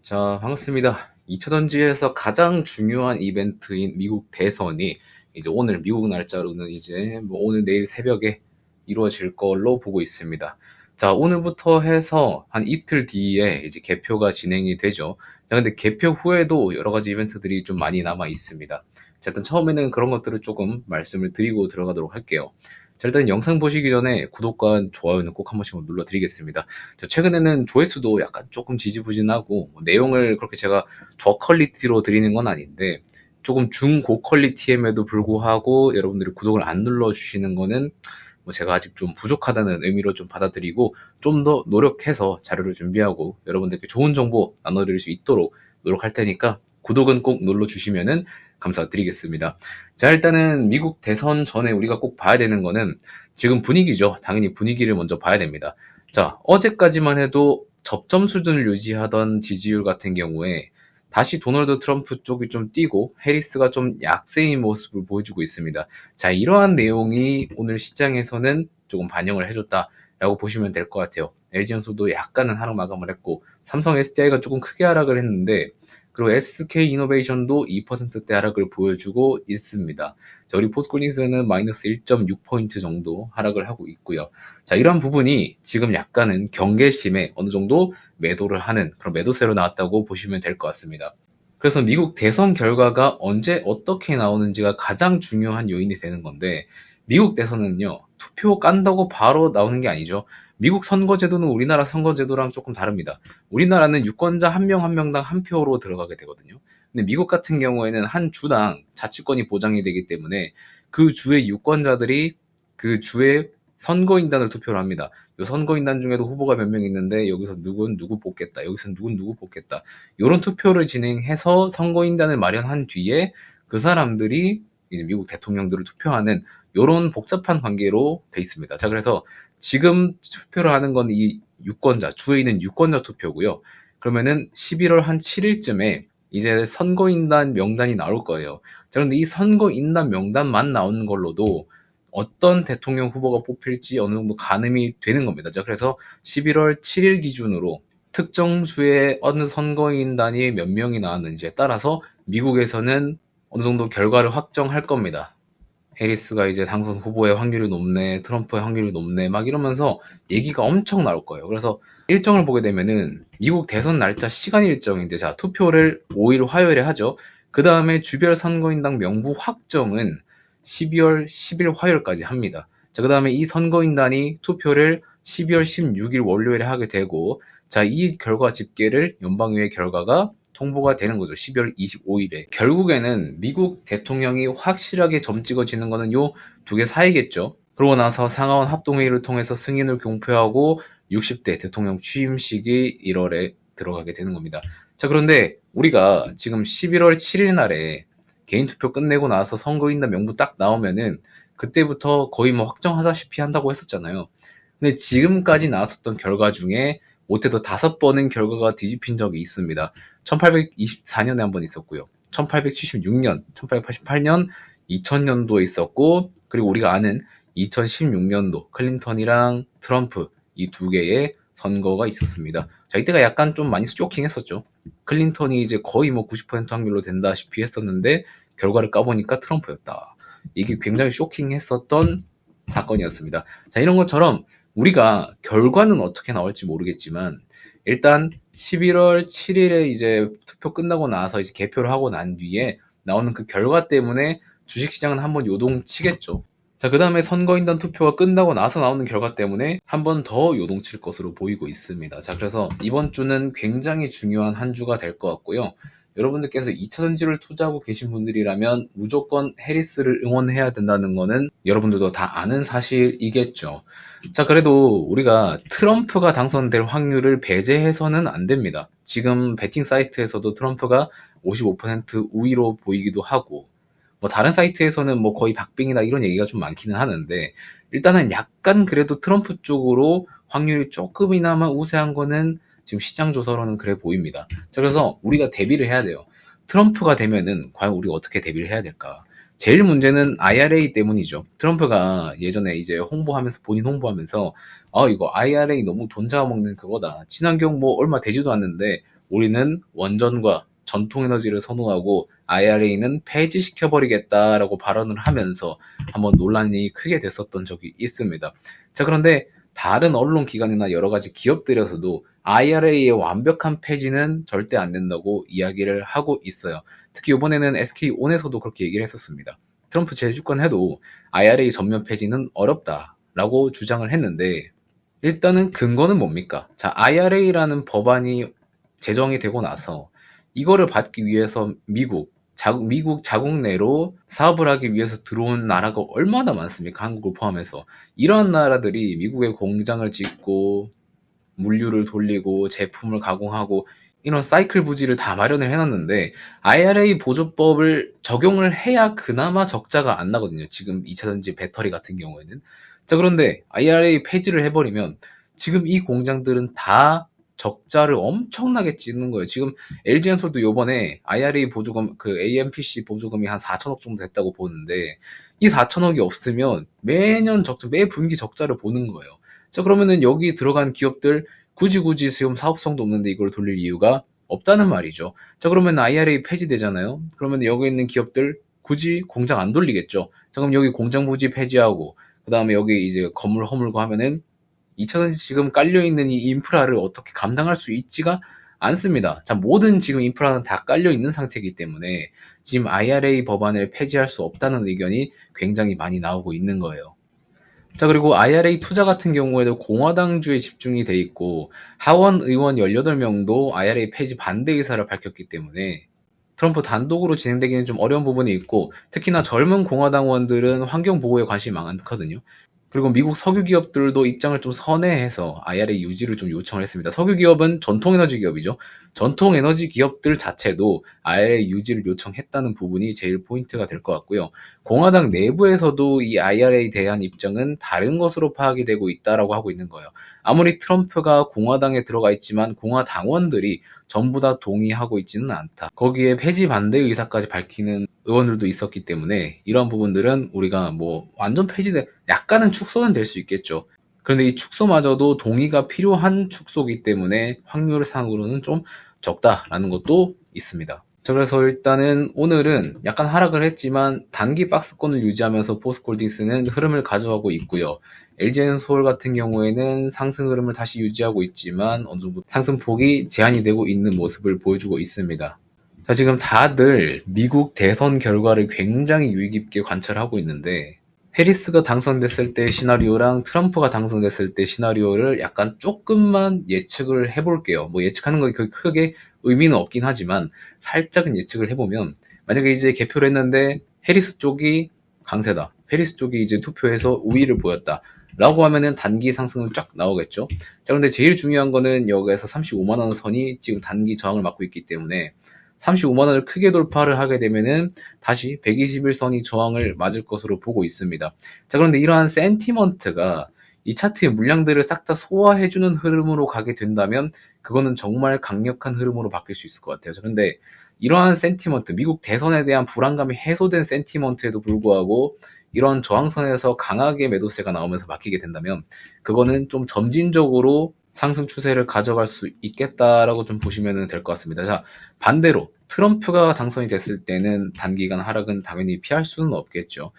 자, 반갑습니다. 2차 전지에서 가장 중요한 이벤트인 미국 대선이 이제 오늘 미국 날짜로는 이제 뭐 오늘 내일 새벽에 이루어질 걸로 보고 있습니다. 자, 오늘부터 해서 한 이틀 뒤에 이제 개표가 진행이 되죠. 자, 근데 개표 후에도 여러 가지 이벤트들이 좀 많이 남아 있습니다. 자, 일단 처음에는 그런 것들을 조금 말씀을 드리고 들어가도록 할게요. 자, 일단 영상 보시기 전에 구독과 좋아요는 꼭 한 번씩 눌러드리겠습니다. 최근에는 조회수도 약간 조금 지지부진하고 뭐 내용을 그렇게 제가 저퀄리티로 드리는 건 아닌데 조금 중고 퀄리티임에도 불구하고 여러분들이 구독을 안 눌러주시는 거는 뭐 제가 아직 좀 부족하다는 의미로 좀 받아들이고 좀 더 노력해서 자료를 준비하고 여러분들께 좋은 정보 나눠드릴 수 있도록 노력할 테니까 구독은 꼭 눌러주시면은 감사드리겠습니다. 자, 일단은 미국 대선 전에 우리가 꼭 봐야 되는 거는 지금 분위기죠. 당연히 분위기를 먼저 봐야 됩니다. 자, 어제까지만 해도 접점 수준을 유지하던 지지율 같은 경우에 다시 도널드 트럼프 쪽이 좀 뛰고 해리스가 좀 약세인 모습을 보여주고 있습니다. 자, 이러한 내용이 오늘 시장에서는 조금 반영을 해줬다라고 보시면 될 것 같아요. LG전소도 약간은 하락 마감을 했고 삼성 SDI가 조금 크게 하락을 했는데 그리고 SK이노베이션도 2%대 하락을 보여주고 있습니다. 자, 우리 포스코링스는 마이너스 1.6포인트 정도 하락을 하고 있고요. 자, 이런 부분이 지금 약간은 경계심에 어느 정도 매도를 하는 그런 매도세로 나왔다고 보시면 될 것 같습니다. 그래서 미국 대선 결과가 언제 어떻게 나오는지가 가장 중요한 요인이 되는 건데 미국 대선은요, 투표 깐다고 바로 나오는 게 아니죠. 미국 선거제도는 우리나라 선거제도랑 조금 다릅니다. 우리나라는 유권자 한 명 한 명당 한 표로 들어가게 되거든요. 근데 미국 같은 경우에는 한 주당 자치권이 보장이 되기 때문에 그 주의 유권자들이 그 주의 선거인단을 투표를 합니다. 이 선거인단 중에도 후보가 몇 명 있는데 여기서 누군 누구 뽑겠다, 여기서 누군 누구 뽑겠다, 이런 투표를 진행해서 선거인단을 마련한 뒤에 그 사람들이 이제 미국 대통령들을 투표하는 이런 복잡한 관계로 돼 있습니다. 자, 그래서 지금 투표를 하는 건 이 유권자, 주에 있는 유권자 투표고요. 그러면은 11월 한 7일쯤에 이제 선거인단 명단이 나올 거예요. 자, 그런데 이 선거인단 명단만 나오는 걸로도 어떤 대통령 후보가 뽑힐지 어느 정도 가늠이 되는 겁니다. 자, 그래서 11월 7일 기준으로 특정 주의 어느 선거인단이 몇 명이 나왔는지에 따라서 미국에서는 어느 정도 결과를 확정할 겁니다. 해리스가 이제 당선 후보의 확률이 높네, 트럼프의 확률이 높네, 막 이러면서 얘기가 엄청 나올 거예요. 그래서 일정을 보게 되면은 미국 대선 날짜 시간 일정인데, 자, 투표를 5일 화요일에 하죠. 그 다음에 주별 선거인당 명부 확정은 12월 10일 화요일까지 합니다. 자, 그 다음에 이 선거인단이 투표를 12월 16일 월요일에 하게 되고, 자, 이 결과 집계를 연방의회 결과가 통보가 되는 거죠. 12월 25일에. 결국에는 미국 대통령이 확실하게 점 찍어지는 거는 요 두 개 사이겠죠. 그러고 나서 상하원 합동회의를 통해서 승인을 공표하고 60대 대통령 취임식이 1월에 들어가게 되는 겁니다. 자, 그런데 우리가 지금 11월 7일 날에 개인투표 끝내고 나서 선거인단 명부 딱 나오면은 그때부터 거의 뭐 확정하다시피 한다고 했었잖아요. 근데 지금까지 나왔었던 결과 중에 못해도 5번은 결과가 뒤집힌 적이 있습니다. 1824년에 한 번 있었고요. 1876년, 1888년, 2000년도에 있었고, 그리고 우리가 아는 2016년도 클린턴이랑 트럼프 이 두 개의 선거가 있었습니다. 자, 이때가 약간 좀 많이 쇼킹했었죠. 클린턴이 이제 거의 뭐 90% 확률로 된다시피 했었는데 결과를 까보니까 트럼프였다. 이게 굉장히 쇼킹했었던 사건이었습니다. 자, 이런 것처럼 우리가 결과는 어떻게 나올지 모르겠지만 일단 11월 7일에 이제 투표 끝나고 나서 이제 개표를 하고 난 뒤에 나오는 그 결과 때문에 주식시장은 한번 요동치겠죠. 자, 그 다음에 선거인단 투표가 끝나고 나서 나오는 결과 때문에 한 번 더 요동칠 것으로 보이고 있습니다. 자, 그래서 이번 주는 굉장히 중요한 한 주가 될 것 같고요. 여러분들께서 2차 전지를 투자하고 계신 분들이라면 무조건 해리스를 응원해야 된다는 거는 여러분들도 다 아는 사실이겠죠. 자, 그래도 우리가 트럼프가 당선될 확률을 배제해서는 안 됩니다. 지금 베팅 사이트에서도 트럼프가 55% 우위로 보이기도 하고, 뭐 다른 사이트에서는 뭐 거의 박빙이다 이런 얘기가 좀 많기는 하는데, 일단은 약간 그래도 트럼프 쪽으로 확률이 조금이나마 우세한 거는 지금 시장 조사로는 그래 보입니다. 자, 그래서 우리가 대비를 해야 돼요. 트럼프가 되면은 과연 우리가 어떻게 대비를 해야 될까? 제일 문제는 IRA 때문이죠. 트럼프가 예전에 이제 홍보하면서, 본인 홍보하면서, 이거 IRA 너무 돈 잡아먹는 그거다. 친환경 뭐 얼마 되지도 않는데, 우리는 원전과 전통에너지를 선호하고 IRA는 폐지시켜버리겠다라고 발언을 하면서 한번 논란이 크게 됐었던 적이 있습니다. 자, 그런데 다른 언론기관이나 여러 가지 기업들에서도 IRA의 완벽한 폐지는 절대 안 된다고 이야기를 하고 있어요. 특히 이번에는 SK온에서도 그렇게 얘기를 했었습니다. 트럼프 재집권 해도 IRA 전면 폐지는 어렵다라고 주장을 했는데, 일단은 근거는 뭡니까? 자, IRA라는 법안이 제정이 되고 나서 이거를 받기 위해서 미국 자국 내로 사업을 하기 위해서 들어온 나라가 얼마나 많습니까? 한국을 포함해서. 이러한 나라들이 미국에 공장을 짓고 물류를 돌리고 제품을 가공하고 이런 사이클 부지를 다 마련을 해놨는데, IRA 보조법을 적용을 해야 그나마 적자가 안 나거든요. 지금 2차전지 배터리 같은 경우에는. 자, 그런데 IRA 폐지를 해버리면 지금 이 공장들은 다 적자를 엄청나게 찍는 거예요. 지금 LG엔솔도 요번에 IRA 보조금, 그 AMPC 보조금이 한 4천억 정도 됐다고 보는데, 이 4천억이 없으면 매년 매 분기 적자를 보는 거예요. 자, 그러면은 여기 들어간 기업들 굳이 지금 사업성도 없는데 이걸 돌릴 이유가 없다는 말이죠. 자, 그러면 IRA 폐지되잖아요. 그러면 여기 있는 기업들 굳이 공장 안 돌리겠죠. 자, 그럼 여기 공장 부지 폐지하고, 그 다음에 여기 이제 건물 허물고 하면은 2차전지 지금 깔려있는 이 인프라를 어떻게 감당할 수 있지가 않습니다. 자, 모든 지금 인프라는 다 깔려있는 상태이기 때문에 지금 IRA 법안을 폐지할 수 없다는 의견이 굉장히 많이 나오고 있는 거예요. 자, 그리고 IRA 투자 같은 경우에도 공화당주에 집중이 돼 있고, 하원 의원 18명도 IRA 폐지 반대 의사를 밝혔기 때문에 트럼프 단독으로 진행되기는 좀 어려운 부분이 있고, 특히나 젊은 공화당원들은 환경 보호에 관심이 많거든요. 그리고 미국 석유 기업들도 입장을 좀 선회해서 IRA 유지를 좀 요청을 했습니다. 석유 기업은 전통 에너지 기업이죠. 전통 에너지 기업들 자체도 IRA 유지를 요청했다는 부분이 제일 포인트가 될 것 같고요. 공화당 내부에서도 이 IRA에 대한 입장은 다른 것으로 파악이 되고 있다라고 하고 있는 거예요. 아무리 트럼프가 공화당에 들어가 있지만 공화당원들이 전부 다 동의하고 있지는 않다. 거기에 폐지 반대 의사까지 밝히는 의원들도 있었기 때문에 이런 부분들은 우리가 뭐 완전 폐지돼 약간은 축소는 될 수 있겠죠. 그런데 이 축소마저도 동의가 필요한 축소이기 때문에 확률상으로는 좀 적다라는 것도 있습니다. 자, 그래서 일단은 오늘은 약간 하락을 했지만 단기 박스권을 유지하면서 포스코홀딩스는 흐름을 가져가고 있고요. LG엔솔 같은 경우에는 상승 흐름을 다시 유지하고 있지만 어느 정도 상승폭이 제한이 되고 있는 모습을 보여주고 있습니다. 자, 지금 다들 미국 대선 결과를 굉장히 유의 깊게 관찰하고 있는데, 해리스가 당선됐을 때 시나리오랑 트럼프가 당선됐을 때 시나리오를 약간 조금만 예측을 해볼게요. 뭐 예측하는 거 크게 의미는 없긴 하지만 살짝은 예측을 해보면, 만약에 이제 개표를 했는데 해리스 쪽이 강세다, 해리스 쪽이 이제 투표에서 우위를 보였다 라고 하면은 단기 상승은 쫙 나오겠죠. 자, 그런데 제일 중요한 거는 여기에서 35만원 선이 지금 단기 저항을 맞고 있기 때문에 35만원을 크게 돌파를 하게 되면은 다시 121선이 저항을 맞을 것으로 보고 있습니다. 자, 그런데 이러한 센티먼트가 이 차트의 물량들을 싹 다 소화해주는 흐름으로 가게 된다면 그거는 정말 강력한 흐름으로 바뀔 수 있을 것 같아요. 그런데 이러한 센티먼트, 미국 대선에 대한 불안감이 해소된 센티먼트에도 불구하고 이런 저항선에서 강하게 매도세가 나오면서 막히게 된다면 그거는 좀 점진적으로 상승 추세를 가져갈 수 있겠다라고 좀 보시면 될 것 같습니다. 자, 반대로 트럼프가 당선이 됐을 때는 단기간 하락은 당연히 피할 수는 없겠죠.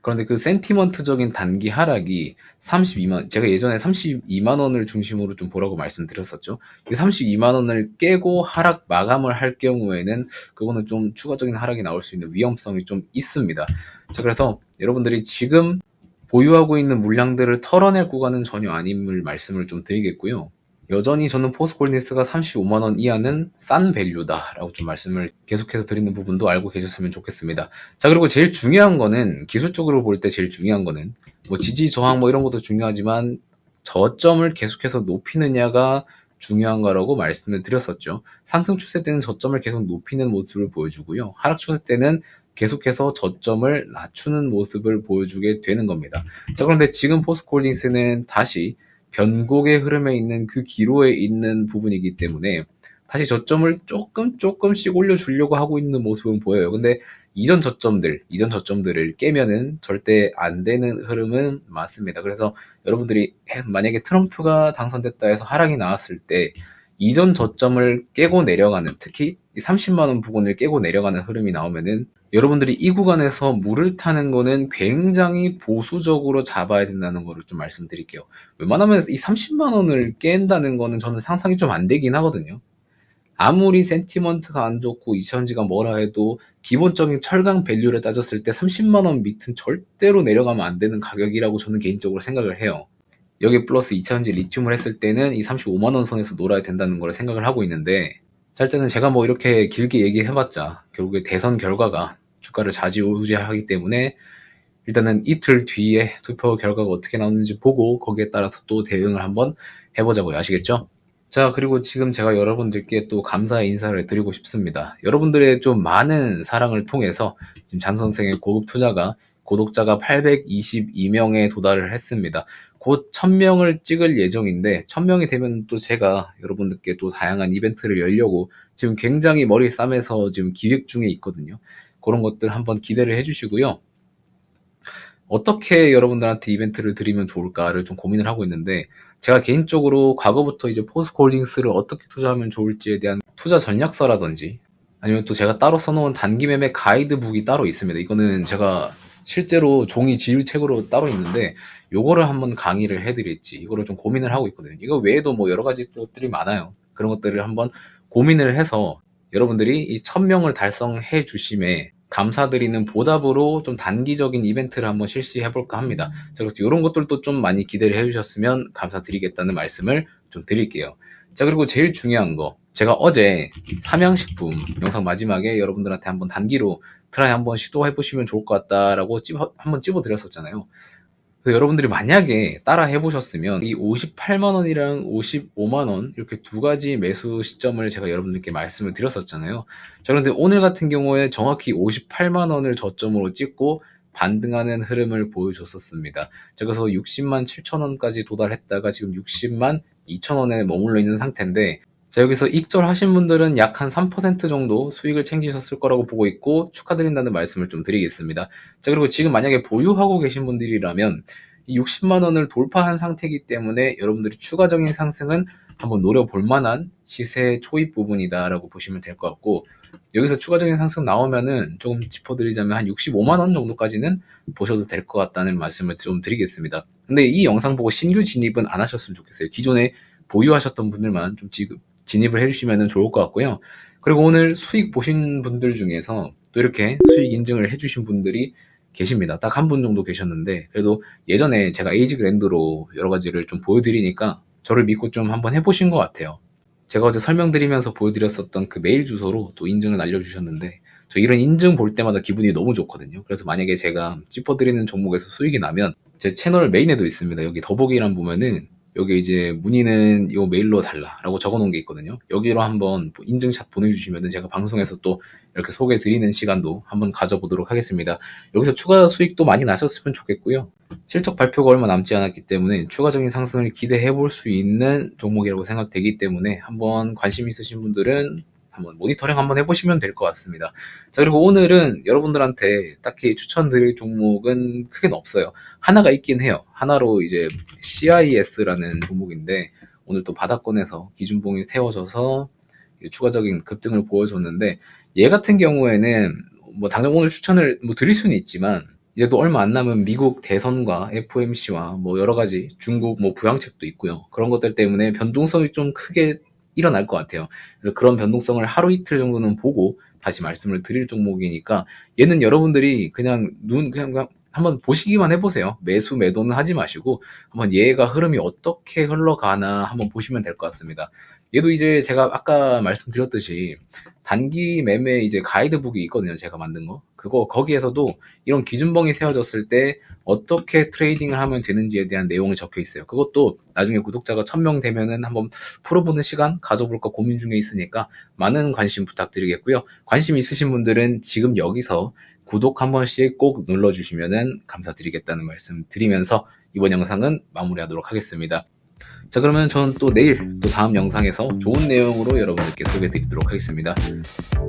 그런데 그 센티먼트적인 단기 하락이 32만, 제가 예전에 32만 원을 중심으로 좀 보라고 말씀드렸었죠. 이 32만 원을 깨고 하락 마감을 할 경우에는 그거는 좀 추가적인 하락이 나올 수 있는 위험성이 좀 있습니다. 자, 그래서 여러분들이 지금 보유하고 있는 물량들을 털어낼 구간은 전혀 아님을 말씀을 좀 드리겠고요. 여전히 저는 포스코홀딩스가 35만원 이하는 싼 밸류다라고 좀 말씀을 계속해서 드리는 부분도 알고 계셨으면 좋겠습니다. 자, 그리고 제일 중요한 거는, 기술적으로 볼 때 제일 중요한 거는 뭐 지지 저항 뭐 이런 것도 중요하지만 저점을 계속해서 높이느냐가 중요한 거라고 말씀을 드렸었죠. 상승 추세 때는 저점을 계속 높이는 모습을 보여주고요. 하락 추세 때는 계속해서 저점을 낮추는 모습을 보여주게 되는 겁니다. 자, 그런데 지금 포스코홀딩스는 다시 변곡의 흐름에 있는 그 기로에 있는 부분이기 때문에 다시 저점을 조금씩 올려주려고 하고 있는 모습은 보여요. 근데 이전 저점들을 깨면은 절대 안 되는 흐름은 맞습니다. 그래서 여러분들이 만약에 트럼프가 당선됐다 해서 하락이 나왔을 때 이전 저점을 깨고 내려가는, 특히 30만 원 부근을 깨고 내려가는 흐름이 나오면은 여러분들이 이 구간에서 물을 타는 거는 굉장히 보수적으로 잡아야 된다는 거를 좀 말씀드릴게요. 웬만하면 이 30만 원을 깬다는 거는 저는 상상이 좀 안 되긴 하거든요. 아무리 센티먼트가 안 좋고 이천지가 뭐라 해도 기본적인 철강 밸류를 따졌을 때 30만 원 밑은 절대로 내려가면 안 되는 가격이라고 저는 개인적으로 생각을 해요. 여기 플러스 이천지 리튬을 했을 때는 이 35만 원 선에서 놀아야 된다는 걸 생각을 하고 있는데, 잘 때는 제가 뭐 이렇게 길게 얘기해봤자 결국에 대선 결과가 주가를 좌지우지하기 때문에 일단은 이틀 뒤에 투표 결과가 어떻게 나오는지 보고 거기에 따라서 또 대응을 한번 해보자고요. 아시겠죠? 자, 그리고 지금 제가 여러분들께 또 감사의 인사를 드리고 싶습니다. 여러분들의 좀 많은 사랑을 통해서 지금 잔 선생의 고급 투자가 구독자가 822명에 도달을 했습니다. 곧 1000명을 찍을 예정인데 1000명이 되면 또 제가 여러분들께 또 다양한 이벤트를 열려고 지금 굉장히 머리 싸매서 지금 기획 중에 있거든요. 그런 것들 한번 기대를 해주시고요. 어떻게 여러분들한테 이벤트를 드리면 좋을까를 좀 고민을 하고 있는데, 제가 개인적으로 과거부터 이제 포스코홀딩스를 어떻게 투자하면 좋을지에 대한 투자 전략서라든지, 아니면 또 제가 따로 써놓은 단기 매매 가이드북이 따로 있습니다. 이거는 제가 실제로 종이 지유책으로 따로 있는데 요거를 한번 강의를 해드릴지 이거를 좀 고민을 하고 있거든요. 이거 외에도 뭐 여러 가지 것들이 많아요. 그런 것들을 한번 고민을 해서 여러분들이 이 1000명을 달성해 주심에 감사드리는 보답으로 좀 단기적인 이벤트를 한번 실시해볼까 합니다. 자, 그래서 이런 것들도 좀 많이 기대를 해주셨으면 감사드리겠다는 말씀을 좀 드릴게요. 자, 그리고 제일 중요한 거, 제가 어제 삼양식품 영상 마지막에 여러분들한테 한번 단기로 트라이 한번 시도해보시면 좋을 것 같다라고 한번 찝어드렸었잖아요. 여러분들이 만약에 따라 해보셨으면 이 58만원이랑 55만원 이렇게 두 가지 매수 시점을 제가 여러분들께 말씀을 드렸었잖아요. 자, 그런데 오늘 같은 경우에 정확히 58만원을 저점으로 찍고 반등하는 흐름을 보여줬었습니다. 자, 그래서 60만 7천원까지 도달했다가 지금 60만 2천원에 머물러 있는 상태인데, 자, 여기서 익절하신 분들은 약 한 3% 정도 수익을 챙기셨을 거라고 보고 있고 축하드린다는 말씀을 좀 드리겠습니다. 자, 그리고 지금 만약에 보유하고 계신 분들이라면 이 60만 원을 돌파한 상태이기 때문에 여러분들이 추가적인 상승은 한번 노려볼 만한 시세 초입 부분이다라고 보시면 될 것 같고, 여기서 추가적인 상승 나오면은 조금 짚어드리자면 한 65만 원 정도까지는 보셔도 될 것 같다는 말씀을 좀 드리겠습니다. 근데 이 영상 보고 신규 진입은 안 하셨으면 좋겠어요. 기존에 보유하셨던 분들만 좀 진입을 해주시면 좋을 것 같고요. 그리고 오늘 수익 보신 분들 중에서 또 이렇게 수익 인증을 해주신 분들이 계십니다. 딱 한 분 정도 계셨는데, 그래도 예전에 제가 에이지 그랜드로 여러 가지를 좀 보여드리니까 저를 믿고 좀 한번 해보신 것 같아요. 제가 어제 설명드리면서 보여드렸었던 그 메일 주소로 또 인증을 알려주셨는데, 저 이런 인증 볼 때마다 기분이 너무 좋거든요. 그래서 만약에 제가 짚어드리는 종목에서 수익이 나면 제 채널 메인에도 있습니다. 여기 더보기란 보면은 여기 이제 문의는 요 메일로 달라라고 적어놓은 게 있거든요. 여기로 한번 인증샷 보내주시면 제가 방송에서 또 이렇게 소개해 드리는 시간도 한번 가져보도록 하겠습니다. 여기서 추가 수익도 많이 나셨으면 좋겠고요. 실적 발표가 얼마 남지 않았기 때문에 추가적인 상승을 기대해 볼 수 있는 종목이라고 생각되기 때문에 한번 관심 있으신 분들은 한번 모니터링 한번 해보시면 될 것 같습니다. 자, 그리고 오늘은 여러분들한테 딱히 추천드릴 종목은 크게는 없어요. 하나가 있긴 해요. 하나로 이제 CIS라는 종목인데 오늘 또 바닥권에서 기준봉이 세워져서 추가적인 급등을 보여줬는데, 얘 같은 경우에는 뭐 당장 오늘 추천을 뭐 드릴 수는 있지만 이제 또 얼마 안 남은 미국 대선과 FOMC와 뭐 여러 가지 중국 뭐 부양책도 있고요. 그런 것들 때문에 변동성이 좀 크게 일어날 것 같아요. 그래서 그런 변동성을 하루 이틀 정도는 보고 다시 말씀을 드릴 종목이니까 얘는 여러분들이 그냥 한번 보시기만 해보세요. 매수 매도는 하지 마시고 한번 얘가 흐름이 어떻게 흘러가나 한번 보시면 될 것 같습니다. 얘도 이제 제가 아까 말씀드렸듯이 단기 매매 이제 가이드북이 있거든요. 제가 만든 거. 거기에서도 이런 기준봉이 세워졌을 때 어떻게 트레이딩을 하면 되는지에 대한 내용이 적혀 있어요. 그것도 나중에 구독자가 1000명 되면은 한번 풀어보는 시간 가져볼까 고민 중에 있으니까 많은 관심 부탁드리겠고요. 관심 있으신 분들은 지금 여기서 구독 한 번씩 꼭 눌러주시면 감사드리겠다는 말씀 드리면서 이번 영상은 마무리하도록 하겠습니다. 자, 그러면 저는 또 내일 또 다음 영상에서 좋은 내용으로 여러분들께 소개해 드리도록 하겠습니다.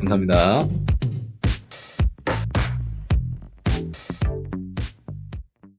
감사합니다.